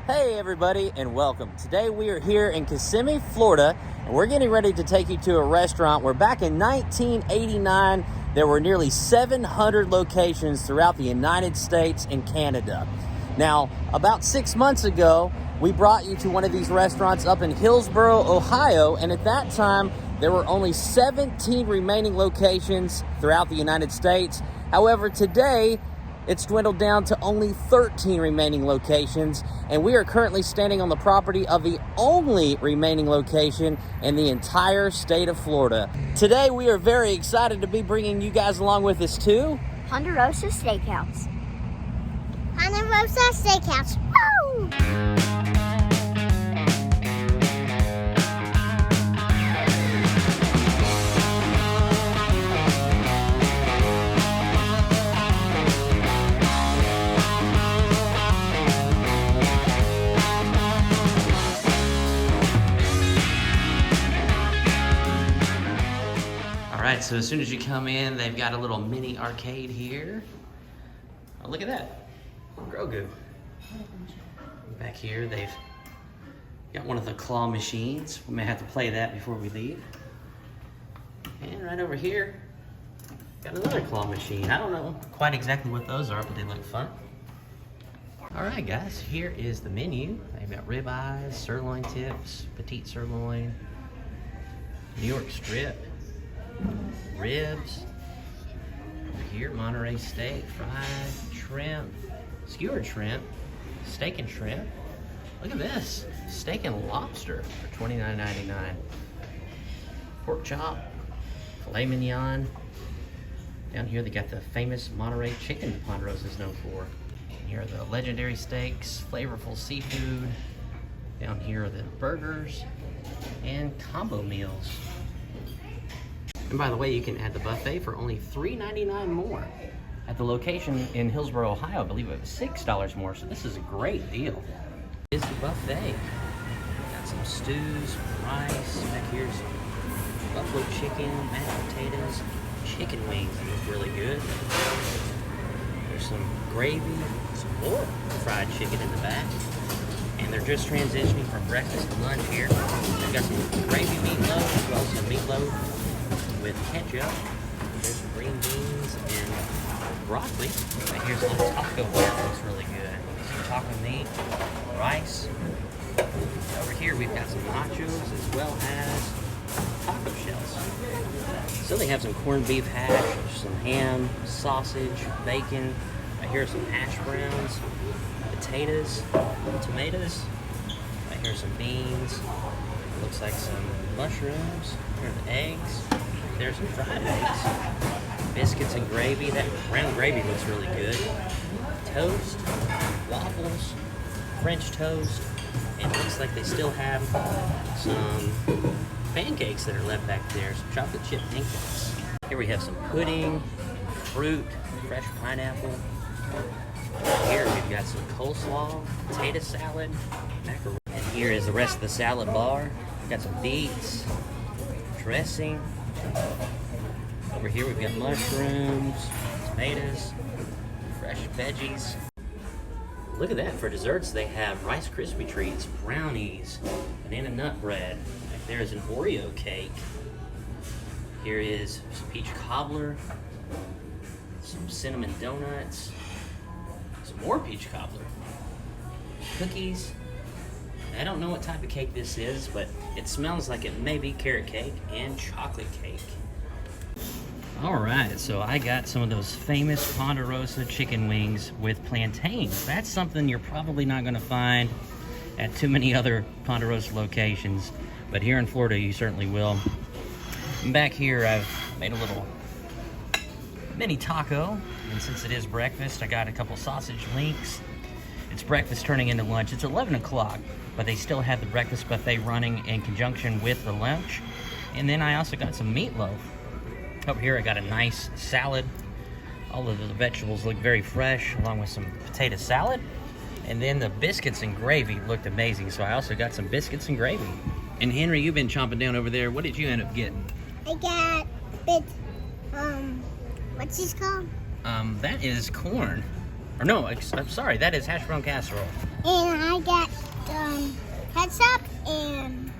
Hey everybody, and welcome. Today we are here in Kissimmee, Florida, and we're getting ready to take you to a restaurant where back in 1989 there were nearly 700 locations throughout the United States and Canada. Now, about 6 months ago, we brought you to one of these restaurants up in Hillsboro, Ohio, and at that time there were only 17 remaining locations throughout the United States. However, today it's dwindled down to only 13 remaining locations, and we are currently standing on the property of the only remaining location in the entire state of Florida. Today, we are very excited to be bringing you guys along with us to Ponderosa Steakhouse. Ponderosa Steakhouse. Woo! Alright, so as soon as you come in, they've got a little mini arcade here. Oh, look at that. Grogu. Back here, they've got one of the claw machines. We may have to play that before we leave. And right over here, got another claw machine. I don't know quite exactly what those are, but they look fun. Alright guys, here is the menu. They've got ribeyes, sirloin tips, petite sirloin, New York strip, ribs, over here Monterey steak, fried shrimp, skewered shrimp, steak and shrimp. Look at this, steak and lobster for $29.99. Pork chop, filet mignon. Down here they got the famous Monterey chicken that Ponderosa is known for. And here are the legendary steaks, flavorful seafood. Down here are the burgers and combo meals. And by the way, you can add the buffet for only $3.99 more. At the location in Hillsboro, Ohio, I believe it was $6 more, so this is a great deal. This is the buffet. Got some stews, rice, back here's buffalo chicken, mashed potatoes, chicken wings that look really good. There's some gravy, some more fried chicken in the back. And they're just transitioning from breakfast to lunch here. They've got some gravy meatloaf, as well as some meatloaf with ketchup. There's some green beans and broccoli. And here's a little taco bar that looks really good. Some taco meat, rice. Over here we've got some nachos as well as taco shells. So they have some corned beef hash, some ham, sausage, bacon. Right here are some hash browns, potatoes, tomatoes. Right here are some beans. Looks like some mushrooms. Here are the eggs. There's some fried eggs, biscuits and gravy. That brown gravy looks really good. Toast, waffles, French toast, and it looks like they still have some pancakes that are left back there, some chocolate chip pancakes. Here we have some pudding, fruit, fresh pineapple. Here we've got some coleslaw, potato salad, macaroni. And here is the rest of the salad bar. We've got some beets, dressing. Over here we've got mushrooms, tomatoes, fresh veggies. Look at that, for desserts they have Rice Krispie treats, brownies, banana nut bread. Back there is an Oreo cake. Here is some peach cobbler, some cinnamon donuts, some more peach cobbler, cookies. I don't know what type of cake this is, but it smells like it may be carrot cake and chocolate cake. Alright, so I got some of those famous Ponderosa chicken wings with plantains. That's something you're probably not going to find at too many other Ponderosa locations, but here in Florida you certainly will. And back here I've made a little mini taco, and since it is breakfast, I got a couple sausage links. It's breakfast turning into lunch. It's 11 o'clock, but they still have the breakfast buffet running in conjunction with the lunch. And then I also got some meatloaf. Over here I got a nice salad. All of the vegetables look very fresh, along with some potato salad. And then the biscuits and gravy looked amazing, so I also got some biscuits and gravy. And Henry, you've been chomping down over there. What did you end up getting? I got what's this called? That is corn. Or no, I'm sorry, that is hash brown casserole. And I got ketchup and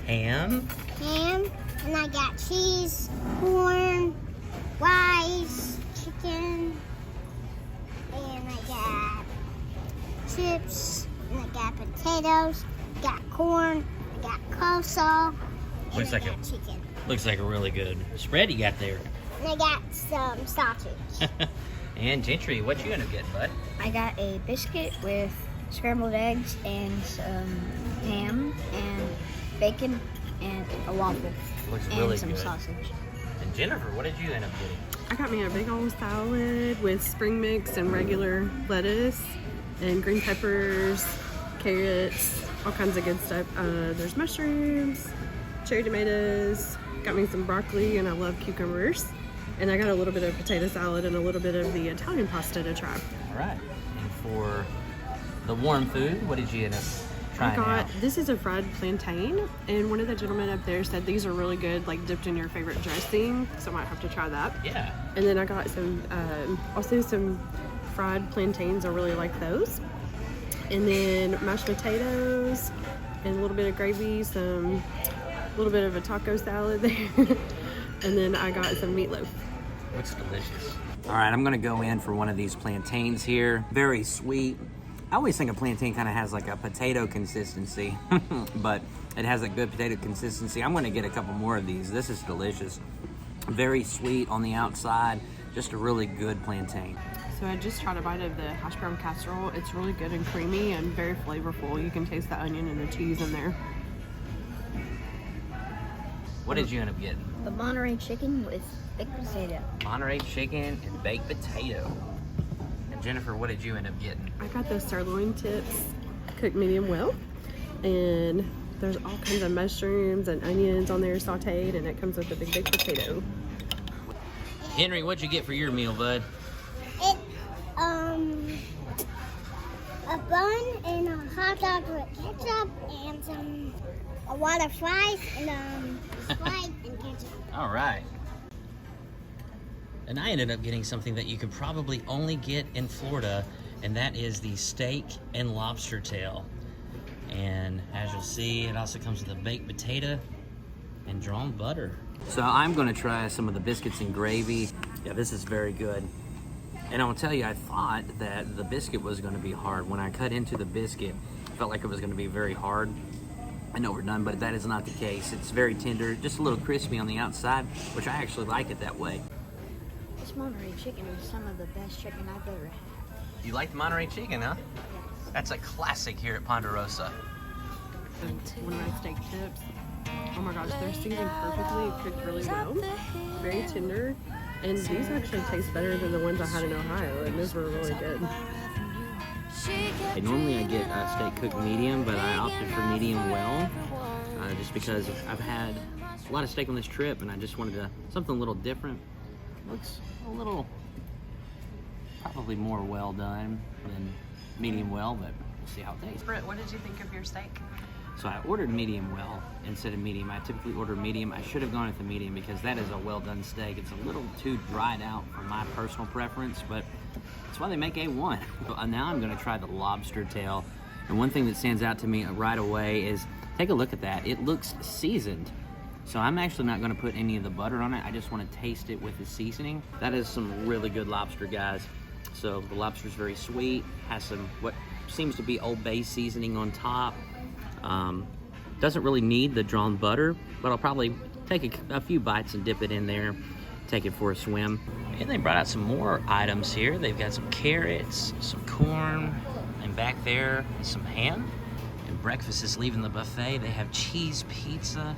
Ham. ham, and I got cheese, corn, rice, chicken, and I got chips, and I got potatoes, got corn, I got coleslaw, and Looks I like got chicken. Looks like a really good spread you got there. And I got some sausage. And Gentry, what you end up getting, bud? I got a biscuit with scrambled eggs and some ham and bacon and a waffle. Looks and really some good. sausage. And Jennifer, what did you end up getting? I got me a big old salad with spring mix and regular lettuce and green peppers, carrots, all kinds of good stuff. There's mushrooms, cherry tomatoes, got me some broccoli, and I love cucumbers. And I got a little bit of potato salad and a little bit of the Italian pasta to try. All right. And for the warm food, what did you end up trying out? This is a fried plantain, and one of the gentlemen up there said these are really good, like dipped in your favorite dressing, so I might have to try that. Yeah. And then I got some, also some fried plantains. I really like those. And then mashed potatoes and a little bit of gravy, a little bit of a taco salad there. And then I got some meatloaf. Looks delicious. All right, I'm gonna go in for one of these plantains here. Very sweet. I always think a plantain kind of has like a potato consistency, but it has a good potato consistency. I'm gonna get a couple more of these. This is delicious. Very sweet on the outside, just a really good plantain. So I just tried a bite of the hash brown casserole. It's really good and creamy and very flavorful. You can taste the onion and the cheese in there. What did you end up getting? The Monterey chicken with baked potato. Monterey chicken and baked potato. And Jennifer, what did you end up getting? I got those sirloin tips cooked medium well, and there's all kinds of mushrooms and onions on there sauteed, and it comes with a big baked potato. Henry, what'd you get for your meal, bud? It, a bun and a hot dog with ketchup and a lot of fries and Sprite and ketchup. All right. And I ended up getting something that you could probably only get in Florida, and that is the steak and lobster tail. And as you'll see, it also comes with a baked potato and drawn butter. So I'm gonna try some of the biscuits and gravy. Yeah, this is very good. And I'll tell you, I thought that the biscuit was gonna be hard. When I cut into the biscuit, it felt like it was gonna be very hard. I know we're done, but that is not the case. It's very tender, just a little crispy on the outside, which I actually like it that way. This Monterey chicken is some of the best chicken I've ever had. You like the Monterey chicken, huh? Yes. That's a classic here at Ponderosa. And one of my steak tips. Oh my gosh, they're seasoned perfectly, cooked really well, very tender. And these actually taste better than the ones I had in Ohio, and those were really good. Normally I get steak cooked medium, but I opted for medium well, just because I've had a lot of steak on this trip, and I just wanted something a little different. Looks a little, probably more well done than medium well, but we'll see how it tastes. Britt, what did you think of your steak? So I ordered medium well instead of medium. I typically order medium. I should have gone with the medium because that is a well done steak. It's a little too dried out for my personal preference, but that's why they make A1. Now I'm gonna try the lobster tail. And one thing that stands out to me right away is, take a look at that. It looks seasoned. So I'm actually not gonna put any of the butter on it. I just wanna taste it with the seasoning. That is some really good lobster, guys. So the lobster's very sweet, has some what seems to be Old Bay seasoning on top. Doesn't really need the drawn butter, but I'll probably take a few bites and dip it in there, take it for a swim. And they brought out some more items here. They've got some carrots, some corn, and back there, some ham. And breakfast is leaving the buffet. They have cheese pizza,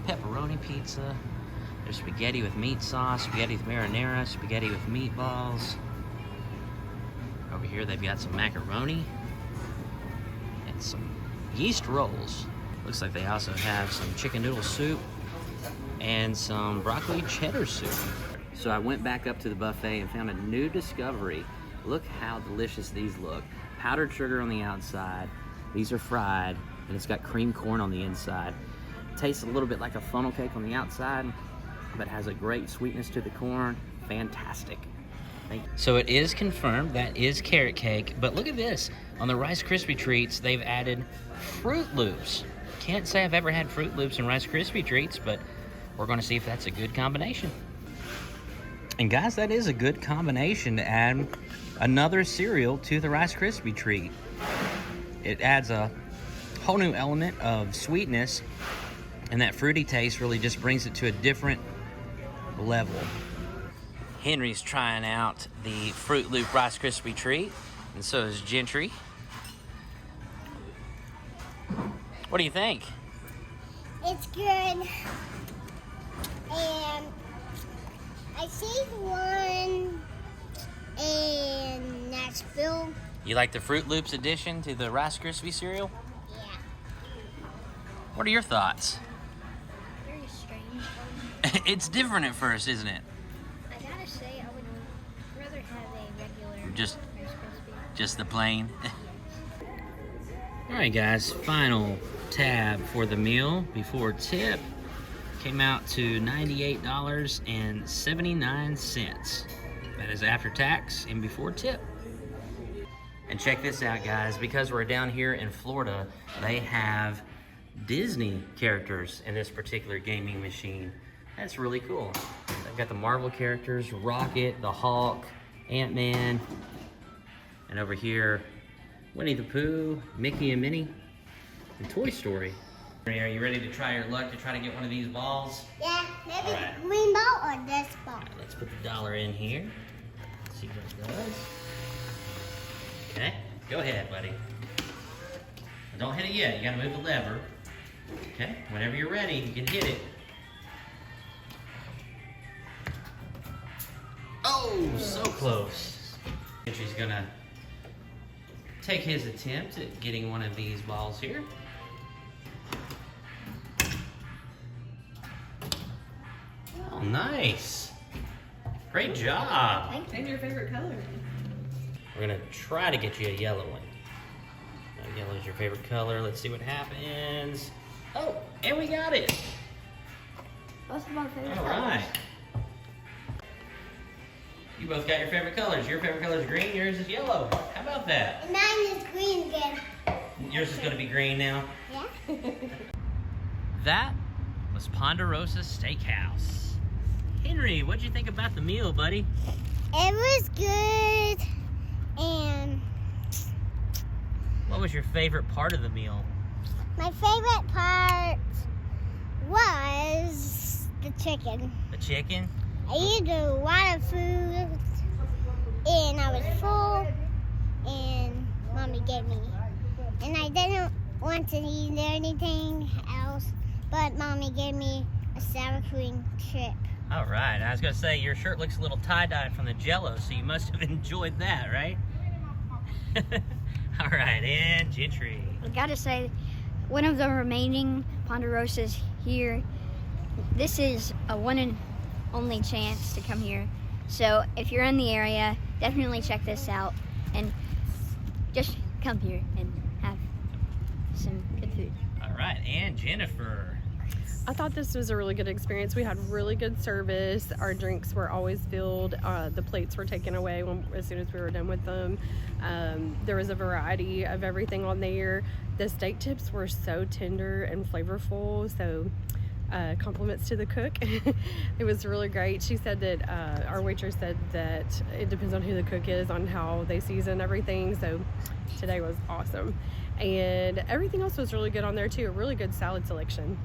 pepperoni pizza. There's spaghetti with meat sauce, spaghetti with marinara, spaghetti with meatballs. Over here, they've got some macaroni and some yeast rolls. Looks like they also have some chicken noodle soup and some broccoli cheddar soup. So I went back up to the buffet and found a new discovery. Look how delicious these look. Powdered sugar on the outside. These are fried, and it's got cream corn on the inside. Tastes a little bit like a funnel cake on the outside, but has a great sweetness to the corn. Fantastic. So it is confirmed that is carrot cake, but look at this. On the Rice Krispie Treats, they've added Fruit Loops. Can't say I've ever had Fruit Loops and Rice Krispie Treats, but we're gonna see if that's a good combination. And guys, that is a good combination to add another cereal to the Rice Krispie Treat. It adds a whole new element of sweetness, and that fruity taste really just brings it to a different level. Henry's trying out the Fruit Loop Rice Krispie Treat, and so is Gentry. What do you think? It's good. And I see one in Nashville. You like the Fruit Loops addition to the Rice Krispie cereal? Yeah. What are your thoughts? Very strange. It's different at first, isn't it? I gotta say, I would rather have a regular Just Rice Krispie. Just the plain. All right, guys, final tab for the meal before tip came out to $98.79. That is after tax and before tip. And check this out, guys, because we're down here in Florida, they have Disney characters in this particular gaming machine. That's really cool. They've got the Marvel characters, Rocket, the Hulk, Ant-Man, and over here, Winnie the Pooh, Mickey and Minnie, and Toy Story. Are you ready to try your luck to try to get one of these balls? Yeah, maybe All right. green ball or this ball. All right, let's put the dollar in here. Let's see what it does. Okay, go ahead, buddy. Don't hit it yet. You gotta move the lever. Okay, whenever you're ready, you can hit it. Oh, so close. She's gonna take his attempt at getting one of these balls here. Oh, nice. Great job. And your favorite color? We're gonna try to get you a yellow one. Yellow is your favorite color. Let's see what happens. Oh, and we got it. Both of our favorite All right. You both got your favorite colors. Your favorite color is green, yours is yellow. How about that? And mine is green again. Yours is gonna be green now. Yeah? That was Ponderosa Steakhouse. Henry, what'd you think about the meal, buddy? It was good. And What was your favorite part of the meal? my favorite part was the chicken. The chicken? I ate a lot of food and I was full and Mommy gave me. And I didn't want to eat anything else, but Mommy gave me a sour cream chip. All right, I was gonna say, your shirt looks a little tie-dyed from the Jell-O, so you must have enjoyed that, right? All right, and Gentry. I gotta say, one of the remaining Ponderosas here, this is a one and only chance to come here. So if you're in the area, definitely check this out and just come here and have some good food. All right, and Jennifer. I thought this was a really good experience. We had really good service. Our drinks were always filled. The plates were taken away as soon as we were done with them. There was a variety of everything on there. The steak tips were so tender and flavorful. So compliments to the cook. It was really great. She said that our waitress said that it depends on who the cook is on how they season everything. So today was awesome. And everything else was really good on there too. A really good salad selection.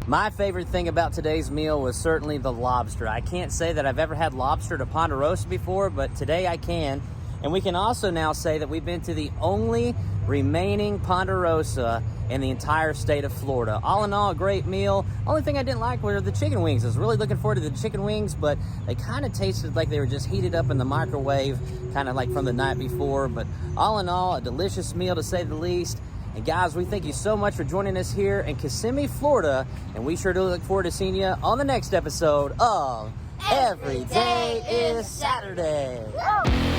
My favorite thing about today's meal was certainly the lobster. I can't say that I've ever had lobster at Ponderosa before, but today I can. And we can also now say that we've been to the only remaining Ponderosa in the entire state of Florida. All in all, a great meal. Only thing I didn't like were the chicken wings. I was really looking forward to the chicken wings, but they kind of tasted like they were just heated up in the microwave, kind of like from the night before. But all in all, a delicious meal to say the least. And guys, we thank you so much for joining us here in Kissimmee, Florida. And we sure do look forward to seeing you on the next episode of Every Day is Saturday. Woo!